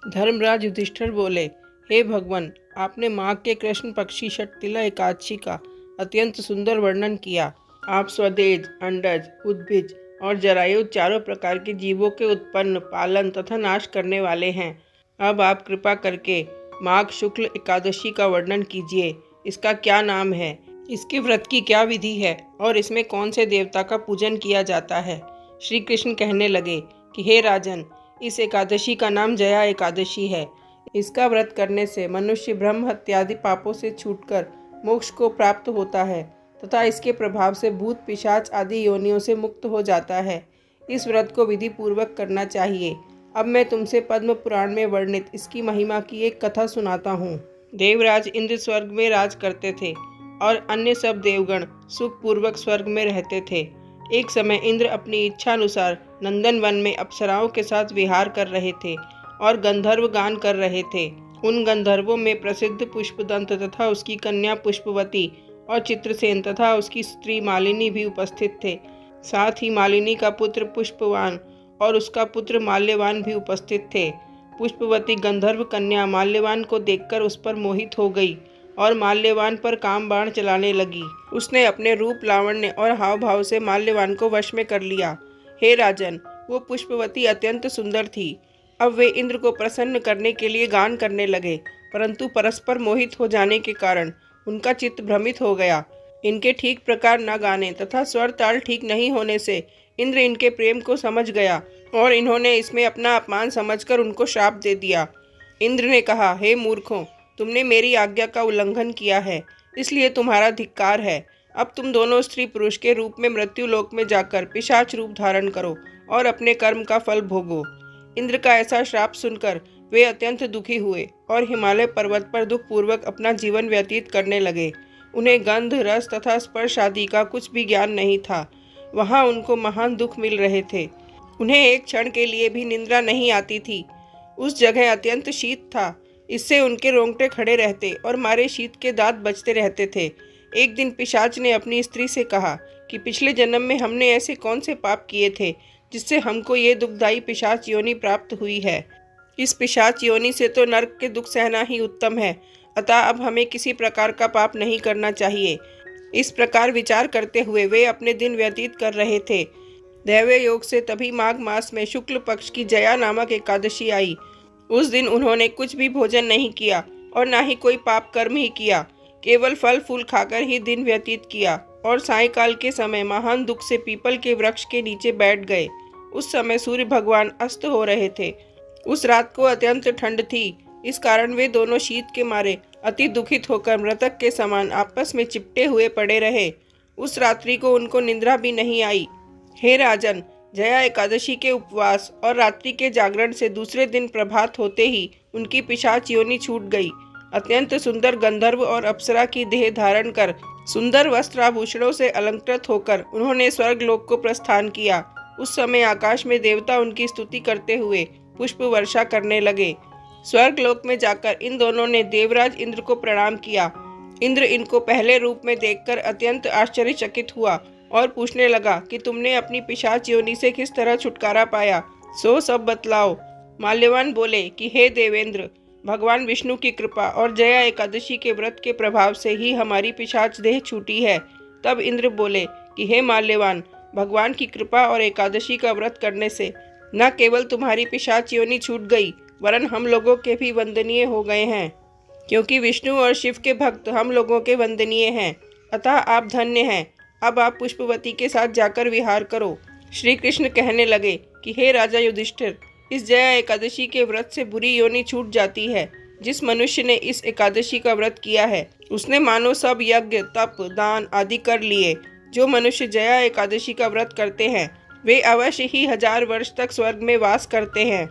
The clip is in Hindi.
धर्मराज युधिष्ठिर बोले, हे भगवान, आपने माघ के कृष्ण पक्षी षटतिला एकादशी का अत्यंत सुंदर वर्णन किया। आप स्वदेज, अंडज, उद्भिज और जरायु चारों प्रकार के जीवों के उत्पन्न, पालन तथा नाश करने वाले हैं। अब आप कृपा करके माघ शुक्ल एकादशी का वर्णन कीजिए। इसका क्या नाम है, इसके व्रत की क्या विधि है और इसमें कौन से देवता का पूजन किया जाता है। श्री कृष्ण कहने लगे कि हे राजन, इस एकादशी का नाम जया एकादशी है। इसका व्रत करने से मनुष्य ब्रह्म हत्यादि पापों से छूटकर मोक्ष को प्राप्त होता है तथा इसके प्रभाव से भूत पिशाच आदि योनियों से मुक्त हो जाता है। इस व्रत को विधि पूर्वक करना चाहिए। अब मैं तुमसे पद्म पुराण में वर्णित इसकी महिमा की एक कथा सुनाता हूँ। देवराज इंद्र स्वर्ग में राज करते थे और अन्य सब देवगण सुखपूर्वक स्वर्ग में रहते थे। एक समय इंद्र अपनी इच्छा अनुसार नंदन वन में अप्सराओं के साथ विहार कर रहे थे और गंधर्व गान कर रहे थे। उन गंधर्वों में प्रसिद्ध पुष्पदंत तथा उसकी कन्या पुष्पवती और चित्रसेन तथा उसकी स्त्री मालिनी भी उपस्थित थे। साथ ही मालिनी का पुत्र पुष्पवान और उसका पुत्र माल्यवान भी उपस्थित थे। पुष्पवती गंधर्व कन्या माल्यवान को देखकर उस पर मोहित हो गई और माल्यवान पर काम बाण चलाने लगी। उसने अपने रूप, लावण्य और हाव भाव से माल्यवान को वश में कर लिया। हे राजन, वो पुष्पवती अत्यंत सुंदर थी। अब वे इंद्र को प्रसन्न करने के लिए गान करने लगे, परंतु परस्पर मोहित हो जाने के कारण उनका चित्त भ्रमित हो गया। इनके ठीक प्रकार न गाने तथा स्वर ताल ठीक नहीं होने से इंद्र इनके प्रेम को समझ गया और इन्होंने इसमें अपना अपमान समझकर उनको श्राप दे दिया। इंद्र ने कहा, हे मूर्खों, तुमने मेरी आज्ञा का उल्लंघन किया है, इसलिए तुम्हारा धिक्कार है। अब तुम दोनों स्त्री पुरुष के रूप में मृत्यु लोक में जाकर पिशाच रूप धारण करो और अपने कर्म का फल भोगो। इंद्र का ऐसा श्राप सुनकर वे अत्यंत दुखी हुए और हिमालय पर्वत पर दुख पूर्वक अपना जीवन व्यतीत करने लगे। उन्हें गंध, रस तथा स्पर्श आदि का कुछ भी ज्ञान नहीं था। वहाँ उनको महान दुख मिल रहे थे। उन्हें एक क्षण के लिए भी निद्रा नहीं आती थी। उस जगह अत्यंत शीत था, इससे उनके रोंगटे खड़े रहते और मारे शीत के दांत बजते रहते थे। एक दिन पिशाच ने अपनी स्त्री से कहा कि पिछले जन्म में हमने ऐसे कौन से पाप किए थे जिससे हमको ये दुखदायी पिशाच योनि प्राप्त हुई है। इस पिशाच योनि से तो नरक के दुख सहना ही उत्तम है, अतः अब हमें किसी प्रकार का पाप नहीं करना चाहिए। इस प्रकार विचार करते हुए वे अपने दिन व्यतीत कर रहे थे। दैवीय योग से तभी माघ मास में शुक्ल पक्ष की जया नामक एकादशी आई। उस दिन उन्होंने कुछ भी भोजन नहीं किया और ना ही कोई पाप कर्म ही किया, केवल फल फूल खाकर ही दिन व्यतीत किया और सायंकाल के समय महान दुख से पीपल के वृक्ष के नीचे बैठ गए। उस समय सूर्य भगवान अस्त हो रहे थे। उस रात को अत्यंत ठंड थी, इस कारण वे दोनों शीत के मारे अति दुखित होकर मृतक के समान आपस में चिपटे हुए पड़े रहे। उस रात्रि को उनको निद्रा भी नहीं आई। हे राजन, जया एकादशी के उपवास और रात्रि के जागरण से दूसरे दिन प्रभात होते ही उनकी पिशाच योनि छूट गई। अत्यंत सुंदर गंधर्व और अप्सरा की देह धारण कर सुंदर वस्त्राभूषणों से अलंकृत होकर उन्होंने स्वर्गलोक को प्रस्थान किया। उस समय आकाश में देवता उनकी स्तुति करते हुए पुष्प वर्षा करने लगे। स्वर्गलोक में जाकर इन दोनों ने देवराज इंद्र को प्रणाम किया। इंद्र इनको पहले रूप में देखकर अत्यंत आश्चर्यचकित हुआ और पूछने लगा कि तुमने अपनी पिशाच योनि से किस तरह छुटकारा पाया, सो सब बतलाओ। माल्यवान बोले कि हे देवेंद्र, भगवान विष्णु की कृपा और जया एकादशी के व्रत के प्रभाव से ही हमारी पिशाच देह छूटी है। तब इंद्र बोले कि हे माल्यवान, भगवान की कृपा और एकादशी का व्रत करने से न केवल तुम्हारी पिशाच योनि छूट गई, वरन हम लोगों के भी वंदनीय हो गए हैं, क्योंकि विष्णु और शिव के भक्त हम लोगों के वंदनीय हैं। अतः आप धन्य हैं। अब आप पुष्पवती के साथ जाकर विहार करो। श्री कृष्ण कहने लगे कि हे राजा युधिष्ठिर, इस जया एकादशी के व्रत से बुरी योनि छूट जाती है। जिस मनुष्य ने इस एकादशी का व्रत किया है उसने मानो सब यज्ञ, तप, दान आदि कर लिए। जो मनुष्य जया एकादशी का व्रत करते हैं वे अवश्य ही 1000 वर्ष तक स्वर्ग में वास करते हैं।